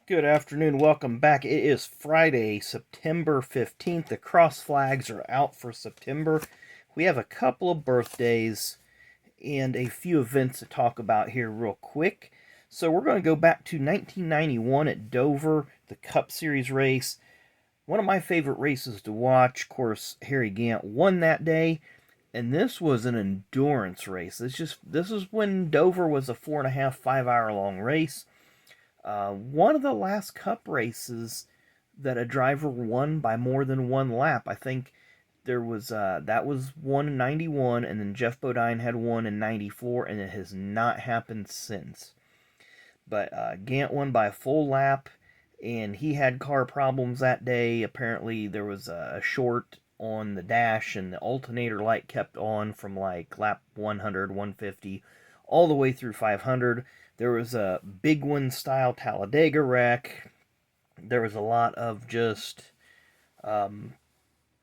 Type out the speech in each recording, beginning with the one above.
Good afternoon. Welcome back. It is Friday, September 15th. The cross flags are out for September. We have a couple of birthdays and a few events to talk about here real quick. So we're going to go back to 1991 at Dover, the Cup Series race. One of my favorite races to watch. Of course, Harry Gant won that day, and this was an endurance race. This is when Dover was a 4.5, 5 hour long race. One of the last Cup races that a driver won by more than one lap. I think there was that was one in '91, and then Jeff Bodine had one in '94, and it has not happened since. But Gant won by a full lap, and he had car problems that day. Apparently, there was a short on the dash, and the alternator light kept on from like lap 100, 150, all the way through 500. There was a big one style Talladega wreck. There was a lot of um,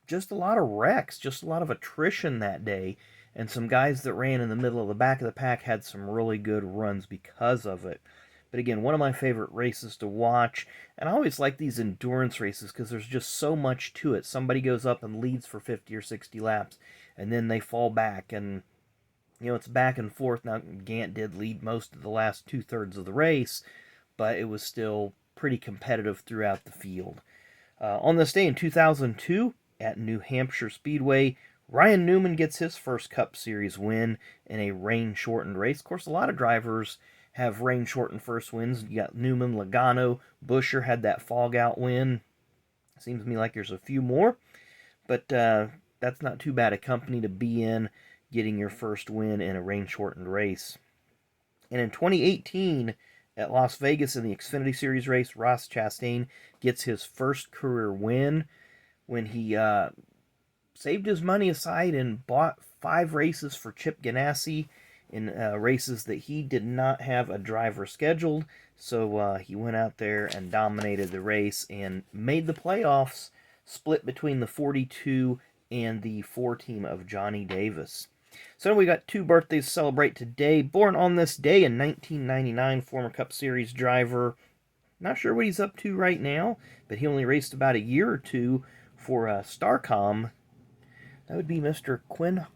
just a lot of wrecks, just a lot of attrition that day, and some guys that ran in the middle of the back of the pack had some really good runs because of it. But again, one of my favorite races to watch, and I always like these endurance races because there's just so much to it. Somebody goes up and leads for 50 or 60 laps, and then they fall back, and it's back and forth. Now, Gant did lead most of the last two-thirds of the race, but it was still pretty competitive throughout the field. On this day in 2002 at New Hampshire Speedway, Ryan Newman gets his first Cup Series win in a rain-shortened race. Of course, a lot of drivers have rain-shortened first wins. You got Newman, Logano, Buescher had that fog-out win. Seems to me like there's a few more, but that's not too bad a company to be in, getting your first win in a rain-shortened race. And in 2018, at Las Vegas in the Xfinity Series race, Ross Chastain gets his first career win when he saved his money aside and bought 5 races for Chip Ganassi in races that he did not have a driver scheduled. So he went out there and dominated the race and made the playoffs, split between the 42 and the 4 team of Johnny Davis. So we got 2 birthdays to celebrate today. Born on this day in 1999, former Cup Series driver. Not sure what he's up to right now, but he only raced about a year or two for Starcom. That would be Mr. Quinn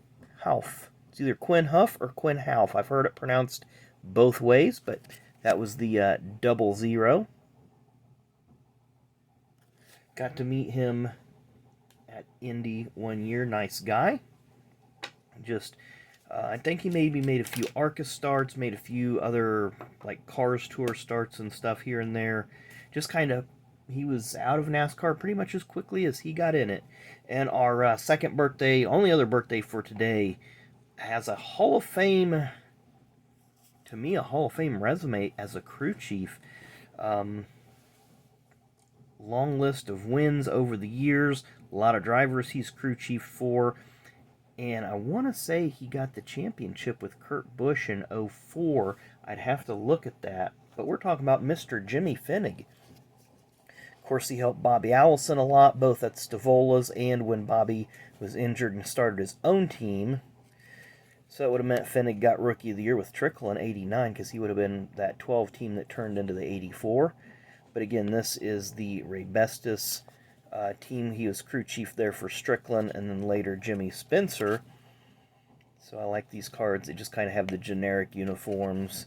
Houff. It's either Quinn Houff or Quinn Houff. I've heard it pronounced both ways, but that was the 00. Got to meet him at Indy one year. Nice guy. Just, I think he maybe made a few ARCA starts, made a few other like Cars Tour starts and stuff here and there. Just kind of, he was out of NASCAR pretty much as quickly as he got in it. And our second birthday, only other birthday for today, has a Hall of Fame, to me, a Hall of Fame resume as a crew chief. Um, Long list of wins over the years, a lot of drivers he's crew chief for. And I want to say he got the championship with Kurt Busch in '04. I'd have to look at that. But we're talking about Mr. Jimmy Fennig. Of course, he helped Bobby Allison a lot, both at Stavola's and when Bobby was injured and started his own team. So it would have meant Fennig got Rookie of the Year with Trickle in '89 because he would have been that 12 team that turned into the '84. But again, this is the Ray Bestis team. He was crew chief there for Strickland and then later Jimmy Spencer. So I like these cards. They just kind of have the generic uniforms.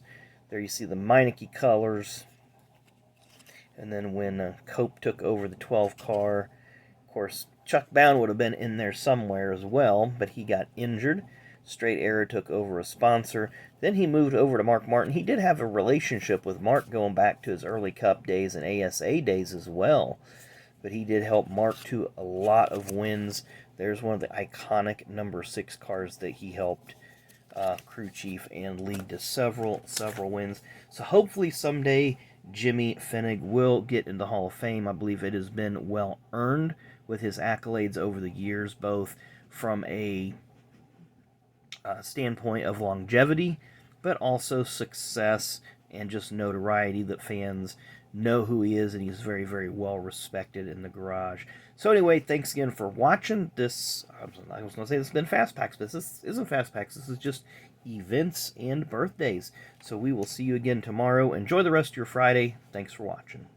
There you see the Meineke colors. And then when Cope took over the 12 car, of course, Chuck Bound would have been in there somewhere as well, but he got injured. Straight Arrow took over a sponsor. Then he moved over to Mark Martin. He did have a relationship with Mark going back to his early Cup days and ASA days as well. But he did help Mark to a lot of wins. There's one of the iconic number 6 cars that he helped crew chief and lead to several wins. So hopefully someday Jimmy Fennig will get in the Hall of Fame. I believe it has been well earned with his accolades over the years, both from a standpoint of longevity, but also success and just notoriety that fans know who he is, and he's very, very well respected in the garage. So anyway, thanks again for watching this. I was going to say this has been Fast Packs, but this isn't Fast Packs. This is just events and birthdays. So we will see you again tomorrow. Enjoy the rest of your Friday. Thanks for watching.